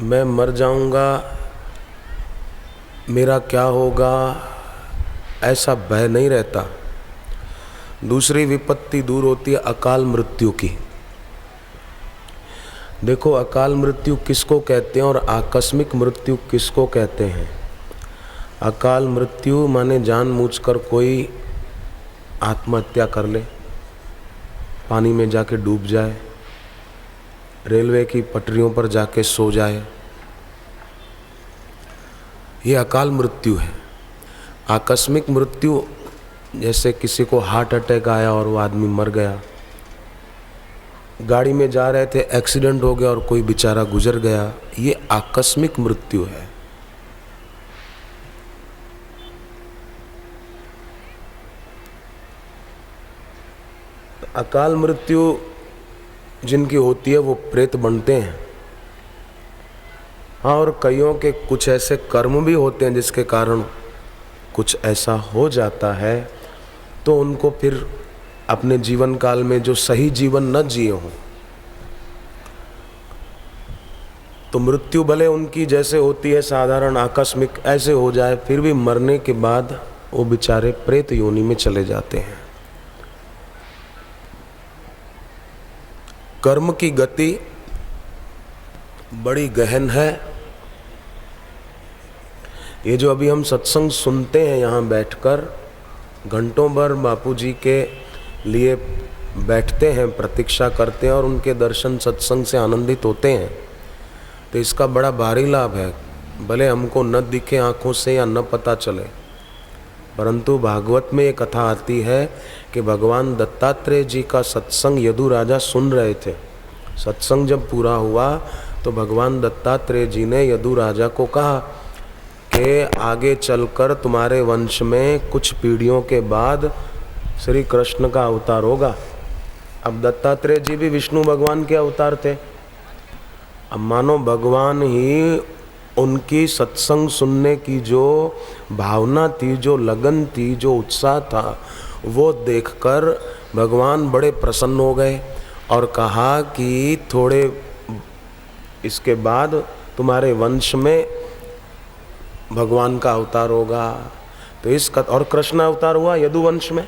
मैं मर जाऊंगा, मेरा क्या होगा, ऐसा भय नहीं रहता। दूसरी विपत्ति दूर होती है अकाल मृत्यु की। देखो, अकाल मृत्यु किसको कहते हैं और आकस्मिक मृत्यु किसको कहते हैं। अकाल मृत्यु माने जानबूझकर कोई आत्महत्या कर ले, पानी में जाके डूब जाए, रेलवे की पटरियों पर जाके सो जाए, ये अकाल मृत्यु है। आकस्मिक मृत्यु जैसे किसी को हार्ट अटैक आया और वो आदमी मर गया, गाड़ी में जा रहे थे, एक्सीडेंट हो गया और कोई बेचारा गुजर गया, ये आकस्मिक मृत्यु है। अकाल मृत्यु जिनकी होती है वो प्रेत बनते हैं। हाँ, और कईयों के कुछ ऐसे कर्म भी होते हैं जिसके कारण कुछ ऐसा हो जाता है, तो उनको फिर अपने जीवन काल में जो सही जीवन न जिए हों, तो मृत्यु भले उनकी जैसे होती है साधारण आकस्मिक ऐसे हो जाए, फिर भी मरने के बाद वो बेचारे प्रेत योनि में चले जाते हैं। कर्म की गति बड़ी गहन है। ये जो अभी हम सत्संग सुनते हैं यहाँ बैठकर, घंटों भर बापूजी के लिए बैठते हैं, प्रतीक्षा करते हैं और उनके दर्शन सत्संग से आनंदित होते हैं, तो इसका बड़ा भारी लाभ है। भले हमको न दिखे आँखों से या न पता चले, परंतु भागवत में ये कथा आती है कि भगवान दत्तात्रेय जी का सत्संग यदु राजा सुन रहे थे। सत्संग जब पूरा हुआ तो भगवान दत्तात्रेय जी ने यदु राजा को कहा कि आगे चलकर तुम्हारे वंश में कुछ पीढ़ियों के बाद श्री कृष्ण का अवतार होगा। अब दत्तात्रेय जी भी विष्णु भगवान के अवतार थे। अब मानो भगवान ही उनकी सत्संग सुनने की जो भावना थी, जो लगन थी, जो उत्साह था, वो देखकर भगवान बड़े प्रसन्न हो गए और कहा कि थोड़े इसके बाद तुम्हारे वंश में भगवान का अवतार होगा। तो और कृष्ण अवतार हुआ यदुवंश में।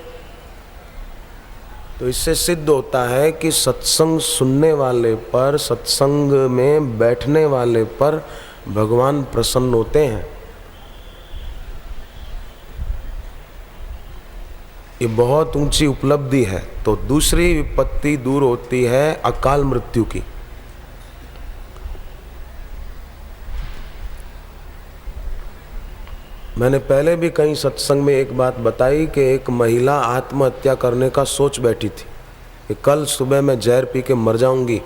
तो इससे सिद्ध होता है कि सत्संग सुनने वाले पर, सत्संग में बैठने वाले पर भगवान प्रसन्न होते हैं। ये बहुत ऊंची उपलब्धि है। तो दूसरी विपत्ति दूर होती है अकाल मृत्यु की। मैंने पहले भी कहीं सत्संग में एक बात बताई कि एक महिला आत्महत्या करने का सोच बैठी थी कि कल सुबह मैं जहर पी के मर जाऊंगी।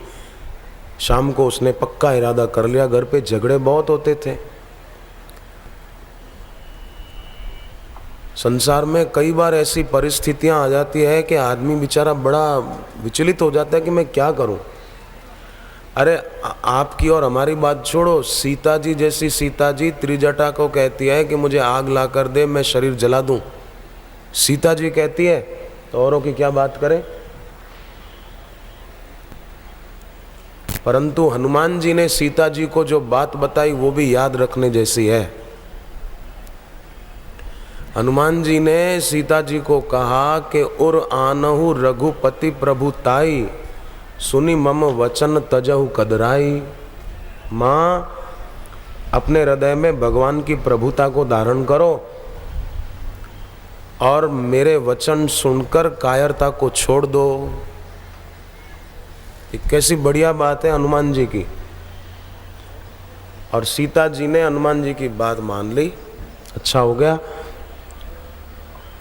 शाम को उसने पक्का इरादा कर लिया। घर पे झगड़े बहुत होते थे। संसार में कई बार ऐसी परिस्थितियां आ जाती है कि आदमी बेचारा बड़ा विचलित हो जाता है कि मैं क्या करूं। अरे आपकी और हमारी बात छोड़ो, सीता जी जैसी सीता जी त्रिजटा को कहती है कि मुझे आग ला कर दे, मैं शरीर जला दूं। सीता जी कहती है तो औरों की क्या बात करें। परंतु हनुमान जी ने सीता जी को जो बात बताई वो भी याद रखने जैसी है। हनुमान जी ने सीता जी को कहा कि उर आनहु रघुपति प्रभु ताई, सुनी मम वचन तजहु कदराई। माँ, अपने हृदय में भगवान की प्रभुता को धारण करो और मेरे वचन सुनकर कायरता को छोड़ दो। ये कैसी बढ़िया बात है हनुमान जी की। और सीता जी ने हनुमान जी की बात मान ली। अच्छा हो गया।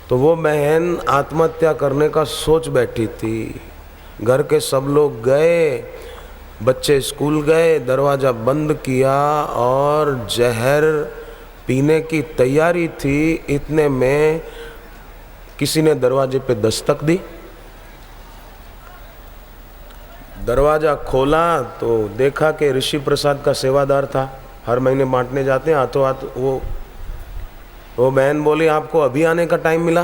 तो वो बहन आत्महत्या करने का सोच बैठी थी। घर के सब लोग गए, बच्चे स्कूल गए, दरवाज़ा बंद किया और जहर पीने की तैयारी थी। इतने में किसी ने दरवाजे पे दस्तक दी। दरवाज़ा खोला तो देखा कि ऋषि प्रसाद का सेवादार था। हर महीने बांटने जाते हैं हाथों हाथ। वो बहन बोली, आपको अभी आने का टाइम मिला?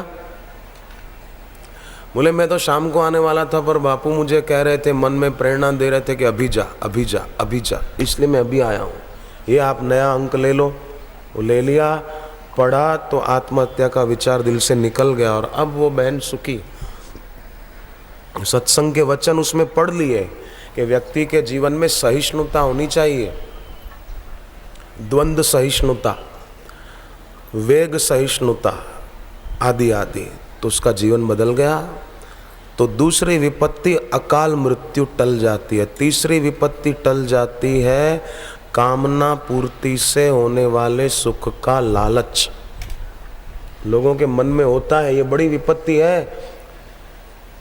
बोले, मैं तो शाम को आने वाला था, पर बापू मुझे कह रहे थे, मन में प्रेरणा दे रहे थे कि अभी जा अभी जा अभी जा, इसलिए मैं अभी आया हूँ। ये आप नया अंक ले लो, वो ले लिया, पढ़ा तो आत्महत्या का विचार दिल से निकल गया और अब वो बहन सुखी। सत्संग के वचन उसमें पढ़ लिए कि व्यक्ति के जीवन में सहिष्णुता होनी चाहिए, द्वंद्व सहिष्णुता, वेग सहिष्णुता आदि आदि, तो उसका जीवन बदल गया। तो दूसरी विपत्ति अकाल मृत्यु टल जाती है। तीसरी विपत्ति टल जाती है कामना पूर्ति से होने वाले सुख का लालच। लोगों के मन में होता है, ये बड़ी विपत्ति है,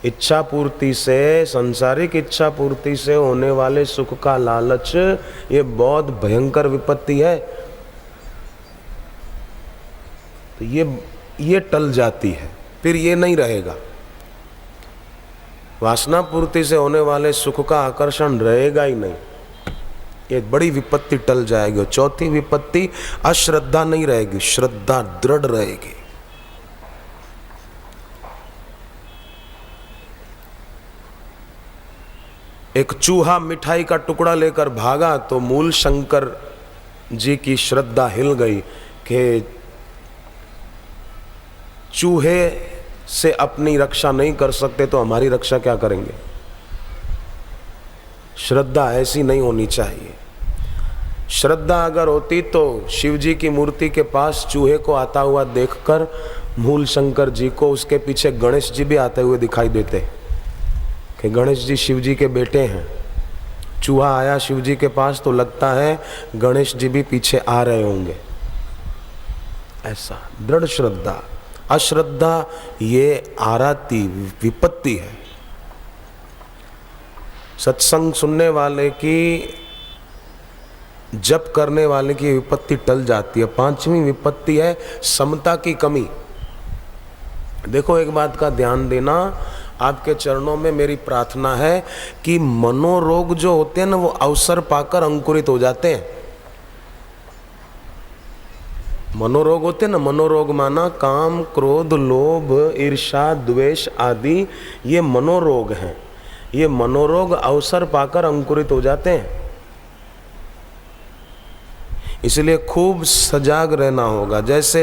इच्छा पूर्ति से, सांसारिक इच्छा पूर्ति से होने वाले सुख का लालच, ये बहुत भयंकर विपत्ति है। तो ये टल जाती है, फिर ये नहीं रहेगा। वासना पूर्ति से होने वाले सुख का आकर्षण रहेगा ही नहीं, ये बड़ी विपत्ति टल जाएगी। चौथी विपत्ति अश्रद्धा नहीं रहेगी, श्रद्धा दृढ़ रहेगी। एक चूहा मिठाई का टुकड़ा लेकर भागा तो मूल शंकर जी की श्रद्धा हिल गई कि चूहे से अपनी रक्षा नहीं कर सकते तो हमारी रक्षा क्या करेंगे। श्रद्धा ऐसी नहीं होनी चाहिए। श्रद्धा अगर होती तो शिव जी की मूर्ति के पास चूहे को आता हुआ देखकर मूल शंकर जी को उसके पीछे गणेश जी भी आते हुए दिखाई देते कि गणेश जी शिव जी के बेटे हैं। चूहा आया शिव जी के पास तो लगता है गणेश जी भी पीछे आ रहे होंगे। ऐसा दृढ़ श्रद्धा, अश्रद्धा ये आराती विपत्ति है। सत्संग सुनने वाले की, जप करने वाले की विपत्ति टल जाती है। पांचवी विपत्ति है समता की कमी। देखो, एक बात का ध्यान देना, आपके चरणों में मेरी प्रार्थना है कि मनोरोग जो होते हैं ना, वो अवसर पाकर अंकुरित हो जाते हैं। मनोरोग होते हैं ना, मनोरोग माना काम, क्रोध, लोभ, ईर्ष्या, द्वेष आदि, ये मनोरोग हैं। ये मनोरोग अवसर पाकर अंकुरित हो जाते हैं। इसलिए खूब सजाग रहना होगा। जैसे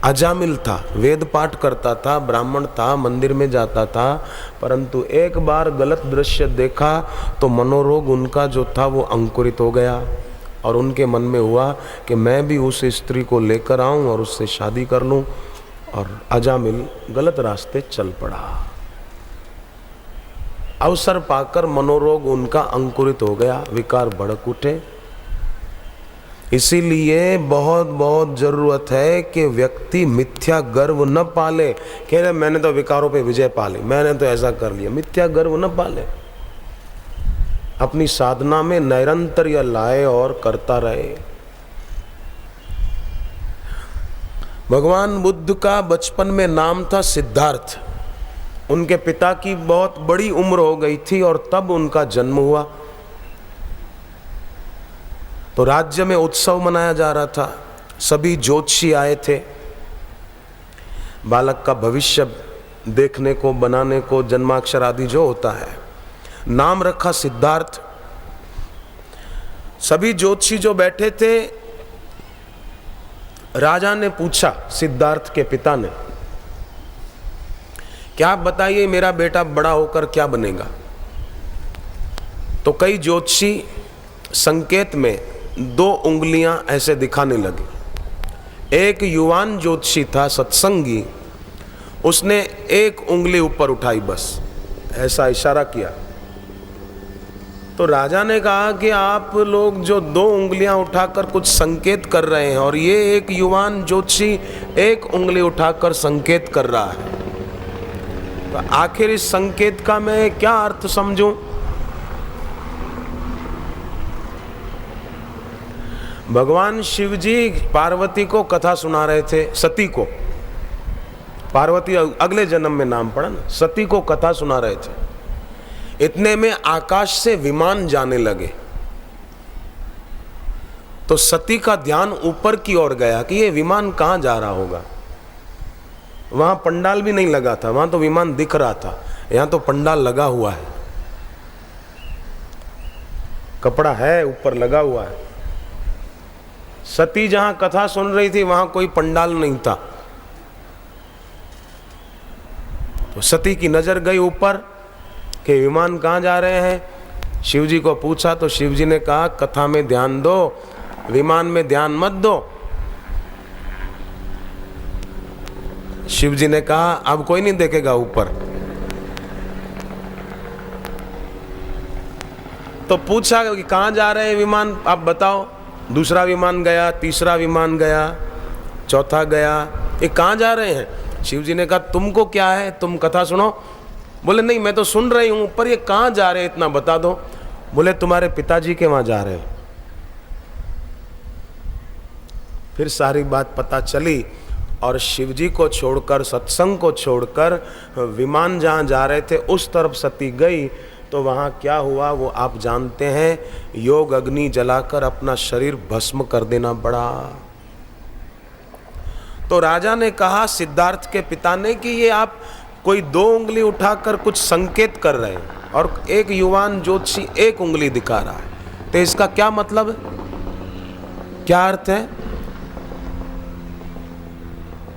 अजामिल था, वेद पाठ करता था, ब्राह्मण था, मंदिर में जाता था, परंतु एक बार गलत दृश्य देखा तो मनोरोग उनका जो था वो अंकुरित हो गया और उनके मन में हुआ कि मैं भी उस स्त्री को लेकर आऊं और उससे शादी कर लूं, और अजामिल गलत रास्ते चल पड़ा। अवसर पाकर मनोरोग उनका अंकुरित हो गया, विकार भड़क उठे। इसीलिए बहुत बहुत जरूरत है कि व्यक्ति मिथ्या गर्व न पाले। कह रहे मैंने तो विकारों पे विजय पा ली, मैंने तो ऐसा कर लिया। मिथ्या गर्व न पाले, अपनी साधना में निरंतर यह लाए और करता रहे। भगवान बुद्ध का बचपन में नाम था सिद्धार्थ। उनके पिता की बहुत बड़ी उम्र हो गई थी और तब उनका जन्म हुआ। तो राज्य में उत्सव मनाया जा रहा था, सभी ज्योतिषी आए थे बालक का भविष्य देखने को, बनाने को, जन्माक्षर आदि जो होता है। नाम रखा सिद्धार्थ। सभी ज्योतिषी जो बैठे थे, राजा ने पूछा सिद्धार्थ के पिता ने, क्या आप बताइए मेरा बेटा बड़ा होकर क्या बनेगा। तो कई ज्योतिषी संकेत में 2 उंगलियां ऐसे दिखाने लगे। एक युवान ज्योतिषी था, सत्संगी, उसने 1 उंगली ऊपर उठाई, बस ऐसा इशारा किया। तो राजा ने कहा कि आप लोग जो 2 उंगलियां उठाकर कुछ संकेत कर रहे हैं और ये एक युवान ज्योतिषी 1 उंगली उठाकर संकेत कर रहा है, तो आखिर इस संकेत का मैं क्या अर्थ समझूं। भगवान शिव जी पार्वती को कथा सुना रहे थे, सती को। पार्वती अगले जन्म में नाम पड़ा ना, सती को कथा सुना रहे थे। इतने में आकाश से विमान जाने लगे। तो सती का ध्यान ऊपर की ओर गया कि ये विमान कहां जा रहा होगा। वहां पंडाल भी नहीं लगा था, वहां तो विमान दिख रहा था, यहां तो पंडाल लगा हुआ है, कपड़ा है ऊपर लगा हुआ है। सती जहां कथा सुन रही थी वहां कोई पंडाल नहीं था। तो सती की नजर गई ऊपर कि विमान कहाँ जा रहे हैं। शिव जी को पूछा तो शिव जी ने कहा कथा में ध्यान दो, विमान में ध्यान मत दो। शिव जी ने कहा अब कोई नहीं देखेगा ऊपर। तो पूछा कि कहाँ जा रहे हैं विमान, आप बताओ। दूसरा विमान गया, तीसरा विमान गया, चौथा गया, ये कहाँ जा रहे हैं। शिव जी ने कहा तुमको क्या है, तुम कथा सुनो। बोले नहीं मैं तो सुन रही हूँ, पर ये कहाँ जा रहे हैं इतना बता दो। बोले तुम्हारे पिताजी के वहाँ जा रहे हैं। फिर सारी बात पता चली और शिव जी को छोड़कर, सत्संग को छोड़कर विमान जहाँ जा रहे थे उस तरफ सती गई। तो वहाँ क्या हुआ वो आप जानते हैं। योग अग्नि जलाकर अपना शरीर भस्म कर देना पड़ा। तो राजा ने कहा सिद्धार्थ के पिता ने कि ये आप कोई 2 उंगली उठाकर कुछ संकेत कर रहे हैं और एक युवान ज्योतिषी 1 उंगली दिखा रहा है, तो इसका क्या मतलब है, क्या अर्थ है।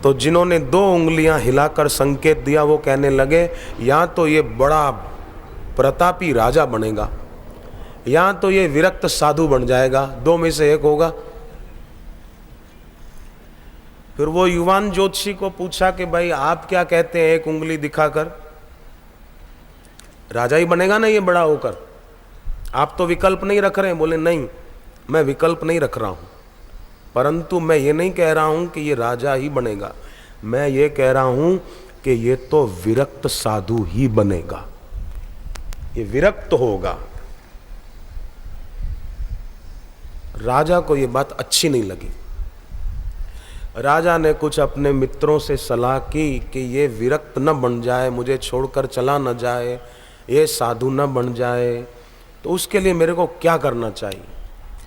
तो जिन्होंने 2 उंगलियां हिलाकर संकेत दिया वो कहने लगे या तो ये बड़ा प्रतापी राजा बनेगा या तो ये विरक्त साधु बन जाएगा, 2 में से एक होगा। फिर वो युवान ज्योतिषी को पूछा कि भाई आप क्या कहते हैं, 1 उंगली दिखाकर राजा ही बनेगा ना ये बड़ा होकर, आप तो विकल्प नहीं रख रहे हैं। बोले नहीं मैं विकल्प नहीं रख रहा हूं, परंतु मैं ये नहीं कह रहा हूं कि ये राजा ही बनेगा, मैं ये कह रहा हूं कि ये तो विरक्त साधु ही बनेगा, ये विरक्त होगा। राजा को ये बात अच्छी नहीं लगी। राजा ने कुछ अपने मित्रों से सलाह की कि ये विरक्त न बन जाए, मुझे छोड़कर चला न जाए, ये साधु न बन जाए, तो उसके लिए मेरे को क्या करना चाहिए।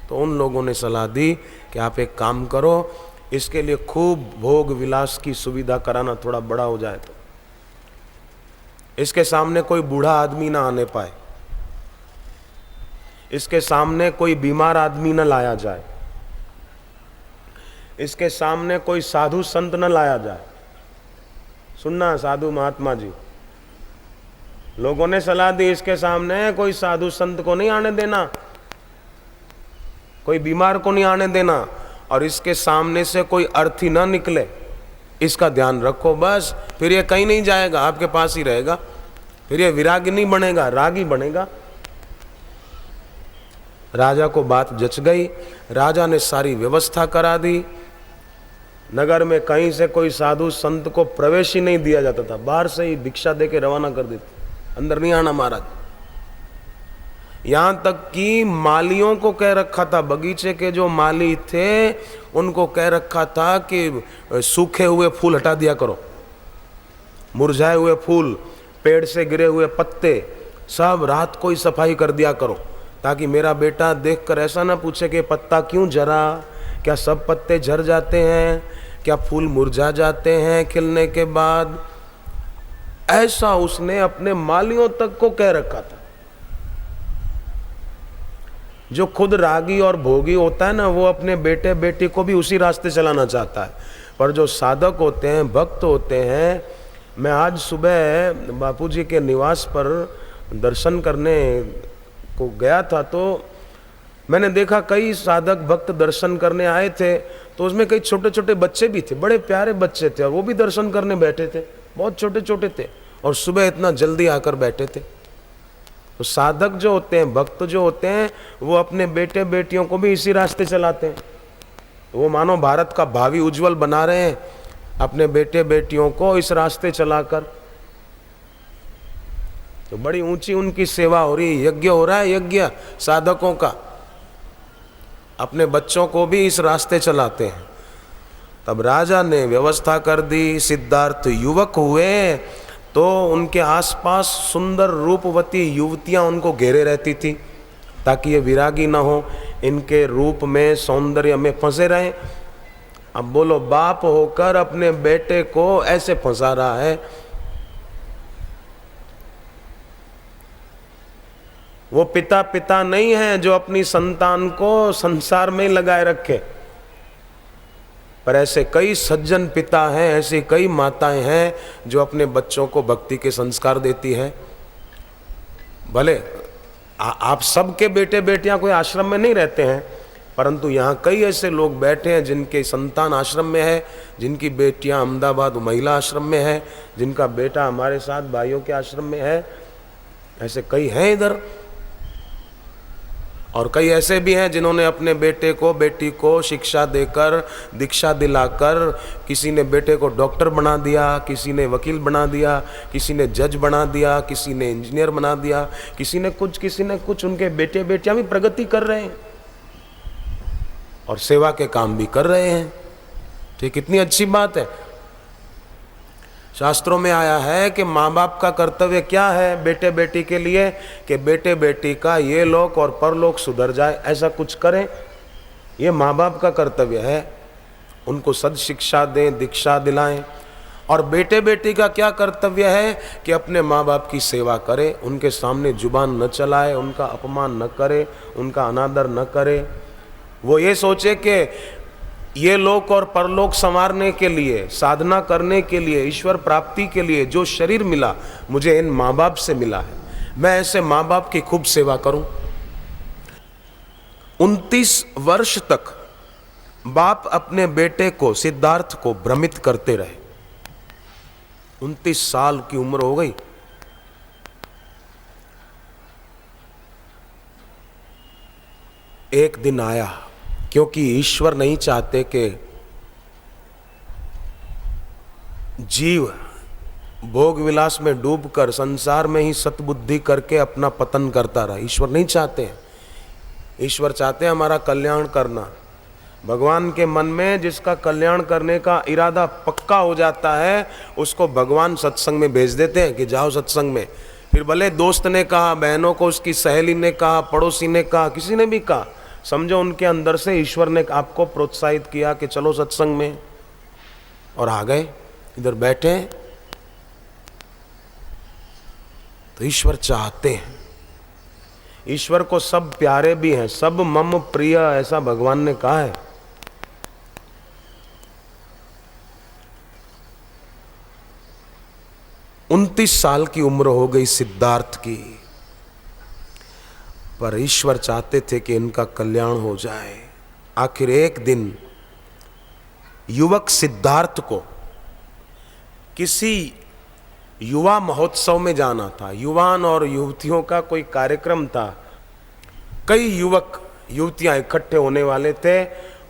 तो उन लोगों ने सलाह दी कि आप एक काम करो, इसके लिए खूब भोग विलास की सुविधा कराना, थोड़ा बड़ा हो जाए तो इसके सामने कोई बूढ़ा आदमी ना आने पाए, इसके सामने कोई बीमार आदमी न लाया जाए, इसके सामने कोई साधु संत न लाया जाए। सुनना साधु महात्मा जी, लोगों ने सलाह दी इसके सामने कोई साधु संत को नहीं आने देना, कोई बीमार को नहीं आने देना, और इसके सामने से कोई अर्थी ना निकले, इसका ध्यान रखो बस। फिर ये कहीं नहीं जाएगा, आपके पास ही रहेगा, फिर ये विरागी नहीं बनेगा, रागी बनेगा। राजा को बात जच गई, राजा ने सारी व्यवस्था करा दी। नगर में कहीं से कोई साधु संत को प्रवेश ही नहीं दिया जाता था, बाहर से ही भिक्षा देके रवाना कर देते, अंदर नहीं आना महाराज। यहां तक कि मालियों को कह रखा था, बगीचे के जो माली थे उनको कह रखा था कि सूखे हुए फूल हटा दिया करो, मुरझाए हुए फूल, पेड़ से गिरे हुए पत्ते सब रात को ही सफाई कर दिया करो, ताकि मेरा बेटा देखकर ऐसा ना पूछे कि पत्ता क्यों झरा, क्या सब पत्ते झर जाते हैं, क्या फूल मुरझा जाते हैं खिलने के बाद। ऐसा उसने अपने मालियों तक को कह रखा था। जो खुद रागी और भोगी होता है ना, वो अपने बेटे बेटी को भी उसी रास्ते चलाना चाहता है, पर जो साधक होते हैं, भक्त होते हैं। मैं आज सुबह बापूजी के निवास पर दर्शन करने को गया था, तो मैंने देखा कई साधक भक्त दर्शन करने आए थे, तो उसमें कई छोटे छोटे बच्चे भी थे, बड़े प्यारे बच्चे थे, और वो भी दर्शन करने बैठे थे, बहुत छोटे छोटे थे, और सुबह इतना जल्दी आकर बैठे थे। तो साधक जो होते हैं, भक्त जो होते हैं, वो अपने बेटे बेटियों को भी इसी रास्ते चलाते हैं। वो मानो भारत का भावी उज्जवल बना रहे हैं अपने बेटे बेटियों को इस रास्ते चलाकर। तो बड़ी ऊंची उनकी सेवा हो रही है, यज्ञ हो रहा है, यज्ञ साधकों का, अपने बच्चों को भी इस रास्ते चलाते हैं। तब राजा ने व्यवस्था कर दी, सिद्धार्थ युवक हुए तो उनके आसपास सुंदर रूपवती युवतियां उनको घेरे रहती थी, ताकि ये विरागी ना हो, इनके रूप में, सौंदर्य में फंसे रहें। अब बोलो, बाप होकर अपने बेटे को ऐसे फंसा रहा है। वो पिता नहीं है जो अपनी संतान को संसार में लगाए रखे। पर ऐसे कई सज्जन पिता हैं, ऐसी कई माताएं हैं जो अपने बच्चों को भक्ति के संस्कार देती हैं। भले आप सबके बेटे बेटियां कोई आश्रम में नहीं रहते हैं, परंतु यहाँ कई ऐसे लोग बैठे हैं जिनके संतान आश्रम में है, जिनकी बेटियां अहमदाबाद महिला आश्रम में है, जिनका बेटा हमारे साथ भाइयों के आश्रम में है। ऐसे कई हैं इधर। और कई ऐसे भी हैं जिन्होंने अपने बेटे को बेटी को शिक्षा देकर, दीक्षा दिलाकर, किसी ने बेटे को डॉक्टर बना दिया, किसी ने वकील बना दिया, किसी ने जज बना दिया, किसी ने इंजीनियर बना दिया, किसी ने कुछ। उनके बेटे बेटियां भी प्रगति कर रहे हैं और सेवा के काम भी कर रहे हैं। तो कितनी अच्छी बात है। शास्त्रों में आया है कि माँ बाप का कर्तव्य क्या है बेटे बेटी के लिए, कि बेटे बेटी का ये लोक और परलोक सुधर जाए, ऐसा कुछ करें। ये माँ बाप का कर्तव्य है, उनको सद शिक्षा दें, दीक्षा दिलाएं। और बेटे बेटी का क्या कर्तव्य है कि अपने माँ बाप की सेवा करे, उनके सामने जुबान न चलाए, उनका अपमान न करे, उनका अनादर न करे। वो ये सोचे कि ये लोक और परलोक संवारने के लिए, साधना करने के लिए, ईश्वर प्राप्ति के लिए जो शरीर मिला मुझे इन माँ बाप से मिला है, मैं ऐसे माँ बाप की खूब सेवा करूं। 29 वर्ष तक बाप अपने बेटे को, सिद्धार्थ को भ्रमित करते रहे। 29 साल की उम्र हो गई। एक दिन आया, क्योंकि ईश्वर नहीं चाहते कि जीव भोग विलास में डूबकर संसार में ही सतबुद्धि करके अपना पतन करता रहा। ईश्वर नहीं चाहते हैं। ईश्वर चाहते हैं हमारा कल्याण करना। भगवान के मन में जिसका कल्याण करने का इरादा पक्का हो जाता है, उसको भगवान सत्संग में भेज देते हैं कि जाओ सत्संग में। फिर भले दोस्त ने कहा, बहनों को उसकी सहेली ने कहा, पड़ोसी ने कहा, किसी ने भी कहा, समझो उनके अंदर से ईश्वर ने आपको प्रोत्साहित किया कि चलो सत्संग में, और आ गए, इधर बैठे। तो ईश्वर चाहते हैं, ईश्वर को सब प्यारे भी हैं, सब मम प्रिय, ऐसा भगवान ने कहा है। उनतीस साल की उम्र हो गई सिद्धार्थ की, पर ईश्वर चाहते थे कि इनका कल्याण हो जाए। आखिर एक दिन युवक सिद्धार्थ को किसी युवा महोत्सव में जाना था। युवान और युवतियों का कोई कार्यक्रम था। कई युवक युवतियां इकट्ठे होने वाले थे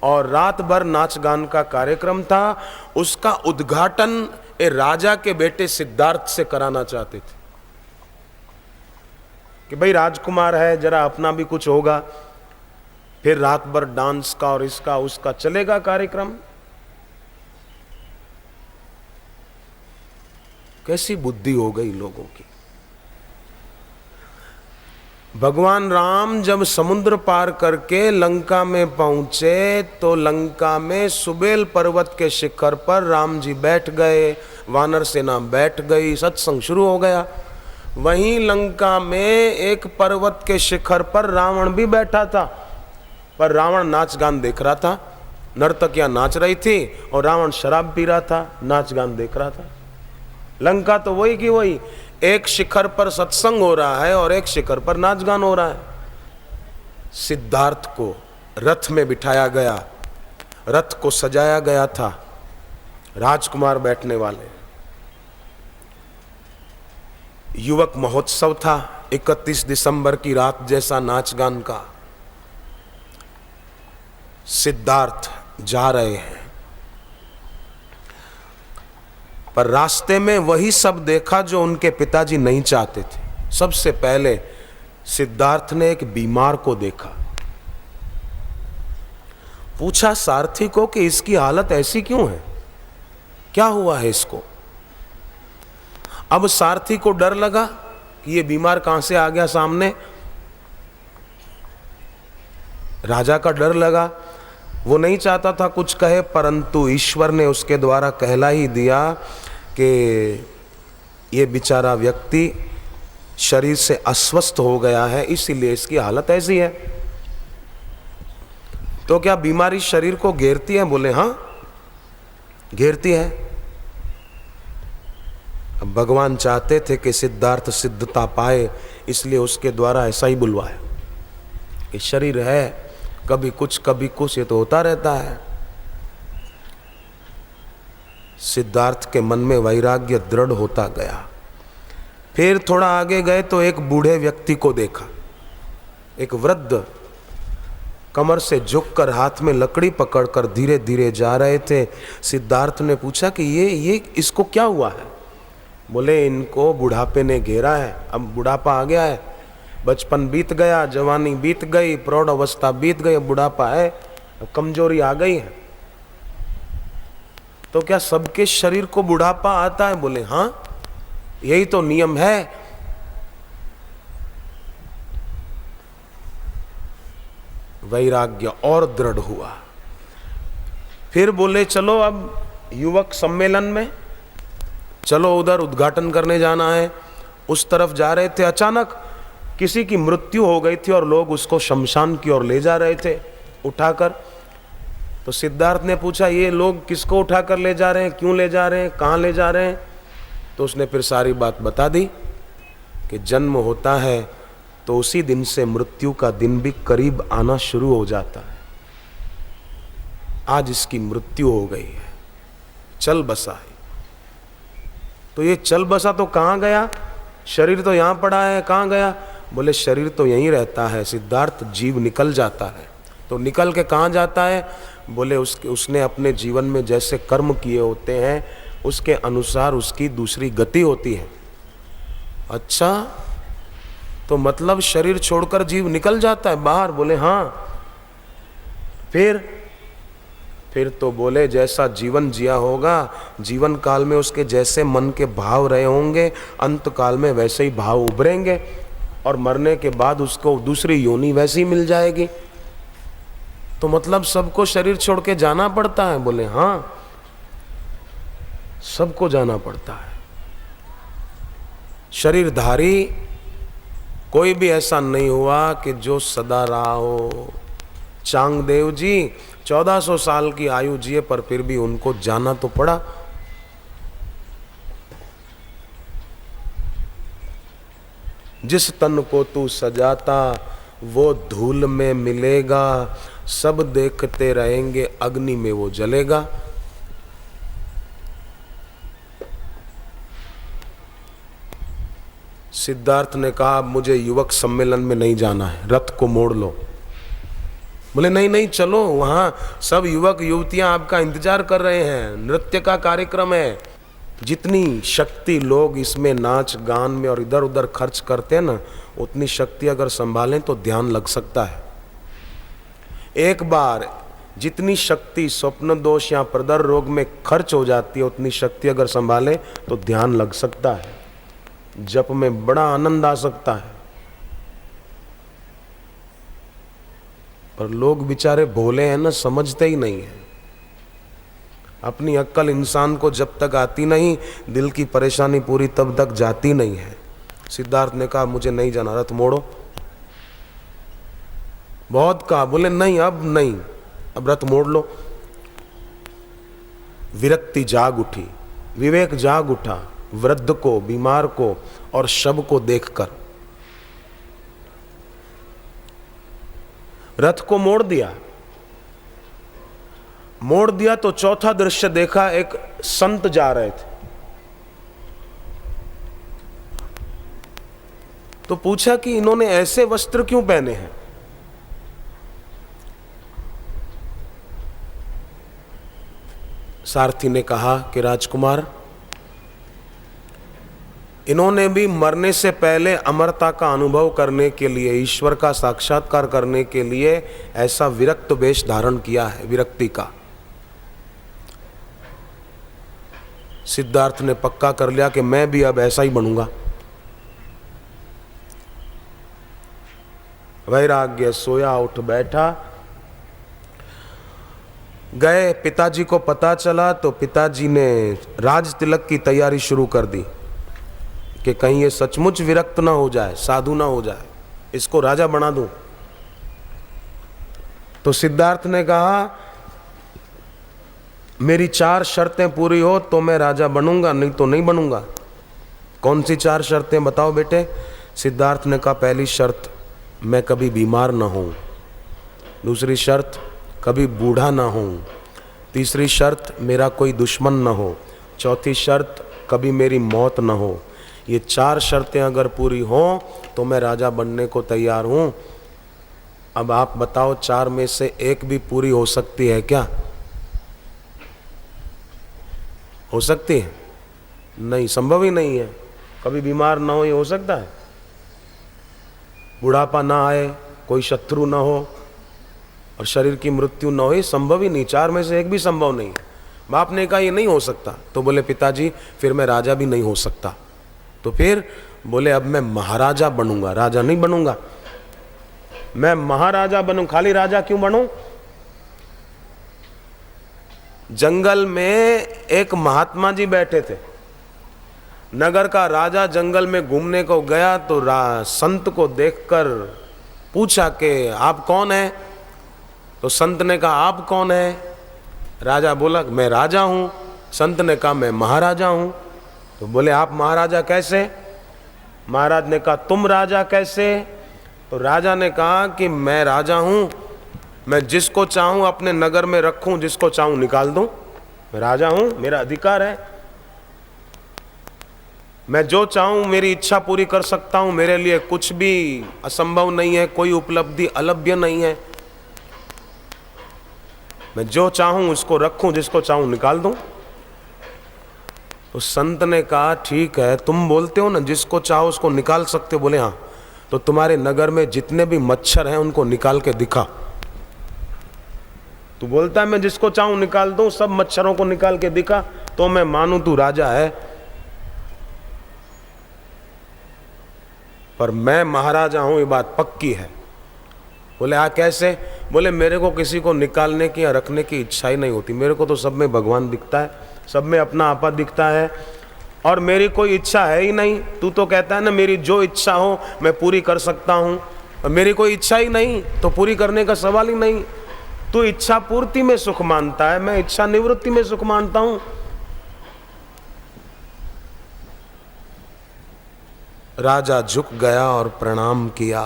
और रात भर नाच गान का कार्यक्रम था। उसका उद्घाटन ए राजा के बेटे सिद्धार्थ से कराना चाहते थे कि भाई राजकुमार है, जरा अपना भी कुछ होगा। फिर रात भर डांस का और इसका उसका चलेगा कार्यक्रम। कैसी बुद्धि हो गई लोगों की। भगवान राम जब समुद्र पार करके लंका में पहुंचे तो लंका में सुबेल पर्वत के शिखर पर राम जी बैठ गए, वानर सेना बैठ गई, सत्संग शुरू हो गया। वहीं लंका में एक पर्वत के शिखर पर रावण भी बैठा था, पर रावण नाच गान देख रहा था। नर्तकियां नाच रही थी और रावण शराब पी रहा था, नाच गान देख रहा था। लंका तो वही की वही, एक शिखर पर सत्संग हो रहा है और एक शिखर पर नाच गान हो रहा है। सिद्धार्थ को रथ में बिठाया गया, रथ को सजाया गया था, राजकुमार बैठने वाले। युवक महोत्सव था, 31 दिसंबर की रात जैसा नाच गान का। सिद्धार्थ जा रहे हैं, पर रास्ते में वही सब देखा जो उनके पिताजी नहीं चाहते थे। सबसे पहले सिद्धार्थ ने एक बीमार को देखा। पूछा सारथी को कि इसकी हालत ऐसी क्यों है, क्या हुआ है इसको। अब सारथी को डर लगा कि ये बीमार कहां से आ गया सामने। राजा का डर लगा, वो नहीं चाहता था कुछ कहे, परंतु ईश्वर ने उसके द्वारा कहला ही दिया कि ये बेचारा व्यक्ति शरीर से अस्वस्थ हो गया है, इसीलिए इसकी हालत ऐसी है। तो क्या बीमारी शरीर को घेरती है? बोले हाँ, घेरती है। अब भगवान चाहते थे कि सिद्धार्थ सिद्धता पाए, इसलिए उसके द्वारा ऐसा ही बुलवाया कि शरीर है, कभी कुछ ये तो होता रहता है। सिद्धार्थ के मन में वैराग्य दृढ़ होता गया। फिर थोड़ा आगे गए तो एक बूढ़े व्यक्ति को देखा, एक वृद्ध कमर से झुककर हाथ में लकड़ी पकड़कर धीरे धीरे जा रहे थे। सिद्धार्थ ने पूछा कि ये इसको क्या हुआ है? बोले इनको बुढ़ापे ने घेरा है, अब बुढ़ापा आ गया है, बचपन बीत गया, जवानी बीत गई, प्रौढ़ अवस्था बीत गई, बुढ़ापा है, अब कमजोरी आ गई है। तो क्या सबके शरीर को बुढ़ापा आता है? बोले हाँ, यही तो नियम है। वैराग्य और दृढ़ हुआ। फिर बोले चलो अब युवक सम्मेलन में, चलो उधर उद्घाटन करने जाना है। उस तरफ जा रहे थे, अचानक किसी की मृत्यु हो गई थी और लोग उसको शमशान की ओर ले जा रहे थे उठाकर। तो सिद्धार्थ ने पूछा ये लोग किसको उठाकर ले जा रहे हैं, क्यों ले जा रहे हैं, कहाँ ले जा रहे हैं? तो उसने फिर सारी बात बता दी कि जन्म होता है तो उसी दिन से मृत्यु का दिन भी करीब आना शुरू हो जाता है। आज इसकी मृत्यु हो गई है, चल बसा है। तो ये चल बसा तो कहाँ गया? शरीर तो यहाँ पड़ा है, कहाँ गया? बोले शरीर तो यहीं रहता है सिद्धार्थ, जीव निकल जाता है। तो निकल के कहाँ जाता है? बोले उसने अपने जीवन में जैसे कर्म किए होते हैं उसके अनुसार उसकी दूसरी गति होती है। अच्छा, तो मतलब शरीर छोड़कर जीव निकल जाता है बाहर? बोले हाँ। फिर तो बोले जैसा जीवन जिया होगा, जीवन काल में उसके जैसे मन के भाव रहे होंगे, अंत काल में वैसे ही भाव उभरेंगे और मरने के बाद उसको दूसरी योनि वैसी ही मिल जाएगी। तो मतलब सबको शरीर छोड़ के जाना पड़ता है? बोले हाँ, सबको जाना पड़ता है। शरीरधारी कोई भी ऐसा नहीं हुआ कि जो सदा रहा हो। चांगदेव जी 1400 साल की आयु जिए, पर फिर भी उनको जाना तो पड़ा। जिस तन को तू सजाता वो धूल में मिलेगा, सब देखते रहेंगे अग्नि में वो जलेगा। सिद्धार्थ ने कहा मुझे युवक सम्मेलन में नहीं जाना है, रथ को मोड़ लो। बोले नहीं चलो, वहां सब युवक युवतियां आपका इंतजार कर रहे हैं, नृत्य का कार्यक्रम है। जितनी शक्ति लोग इसमें नाच गान में और इधर उधर खर्च करते हैं ना, उतनी शक्ति अगर संभालें तो ध्यान लग सकता है। एक बार जितनी शक्ति स्वप्न दोष या प्रदर रोग में खर्च हो जाती है, उतनी शक्ति अगर संभालें तो ध्यान लग सकता है, जप में बड़ा आनंद आ सकता है। पर लोग बेचारे भोले हैं ना, समझते ही नहीं है। अपनी अक्ल इंसान को जब तक आती नहीं, दिल की परेशानी पूरी तब तक जाती नहीं है। सिद्धार्थ ने कहा मुझे नहीं जाना, रथ मोड़ो। बहुत कहा, बोले नहीं अब नहीं, अब रथ मोड़ लो। विरक्ति जाग उठी, विवेक जाग उठा, वृद्ध को, बीमार को और शव को देखकर। रथ को मोड़ दिया तो चौथा दृश्य देखा, एक संत जा रहे थे। तो पूछा कि इन्होंने ऐसे वस्त्र क्यों पहने हैं? सारथी ने कहा कि राजकुमार, इन्होंने भी मरने से पहले अमरता का अनुभव करने के लिए, ईश्वर का साक्षात्कार करने के लिए ऐसा विरक्त वेश धारण किया है, विरक्ति का। सिद्धार्थ ने पक्का कर लिया कि मैं भी अब ऐसा ही बनूंगा। वैराग्य सोया उठ बैठा। गए, पिताजी को पता चला तो पिताजी ने राज तिलक की तैयारी शुरू कर दी कि कहीं ये सचमुच विरक्त ना हो जाए, साधु ना हो जाए, इसको राजा बना दूं। तो सिद्धार्थ ने कहा मेरी 4 शर्तें पूरी हो तो मैं राजा बनूंगा, नहीं तो नहीं बनूंगा। कौन सी 4 शर्तें बताओ बेटे? सिद्धार्थ ने कहा, पहली शर्त मैं कभी बीमार ना हूं, दूसरी शर्त कभी बूढ़ा ना हूं, तीसरी शर्त मेरा कोई दुश्मन ना हो, चौथी शर्त कभी मेरी मौत ना हो। ये 4 शर्तें अगर पूरी हों तो मैं राजा बनने को तैयार हूं। अब आप बताओ 4 में से एक भी पूरी हो सकती है क्या? हो सकती है? नहीं, संभव ही नहीं है। कभी बीमार ना हो, ये हो सकता है? बुढ़ापा ना आए, कोई शत्रु ना हो और शरीर की मृत्यु ना हो, ये संभव ही नहीं। 4 में से एक भी संभव नहीं है। बाप ने कहा ये नहीं हो सकता, तो बोले पिताजी फिर मैं राजा भी नहीं हो सकता। तो फिर बोले अब मैं महाराजा बनूंगा, राजा नहीं बनूंगा, मैं महाराजा बनूं। खाली राजा क्यों बनूं? जंगल में एक महात्मा जी बैठे थे। नगर का राजा जंगल में घूमने को गया तो संत को देखकर पूछा कि आप कौन हैं? तो संत ने कहा आप कौन हैं? राजा बोला मैं राजा हूं। संत ने कहा मैं महाराजा हूं। तो बोले आप महाराजा कैसे? महाराज ने कहा तुम राजा कैसे? तो राजा ने कहा कि मैं राजा हूं, मैं जिसको चाहूं अपने नगर में रखूं, जिसको चाहूं निकाल दूं। मैं राजा हूं, मेरा अधिकार है, मैं जो चाहूं मेरी इच्छा पूरी कर सकता हूं। मेरे लिए कुछ भी असंभव नहीं है, कोई उपलब्धि अलभ्य नहीं है। मैं जो चाहूं उसको रखूं, जिसको चाहूं निकाल दूं। तो संत ने कहा ठीक है, तुम बोलते हो ना जिसको चाहो उसको निकाल सकते हो। बोले हाँ। तो तुम्हारे नगर में जितने भी मच्छर हैं उनको निकाल के दिखा। तू बोलता है मैं जिसको चाहूं निकाल दूं, सब मच्छरों को निकाल के दिखा तो मैं मानूं तू राजा है। पर मैं महाराजा हूं, ये बात पक्की है। बोले हाँ कैसे? बोले मेरे को किसी को निकालने की या रखने की इच्छा ही नहीं होती। मेरे को तो सब में भगवान दिखता है, सब में अपना आपा दिखता है और मेरी कोई इच्छा है ही नहीं। तू तो कहता है ना मेरी जो इच्छा हो मैं पूरी कर सकता हूँ, और मेरी कोई इच्छा ही नहीं तो पूरी करने का सवाल ही नहीं। तू इच्छा पूर्ति में सुख मानता है, मैं इच्छा निवृत्ति में सुख मानता हूँ। राजा झुक गया और प्रणाम किया।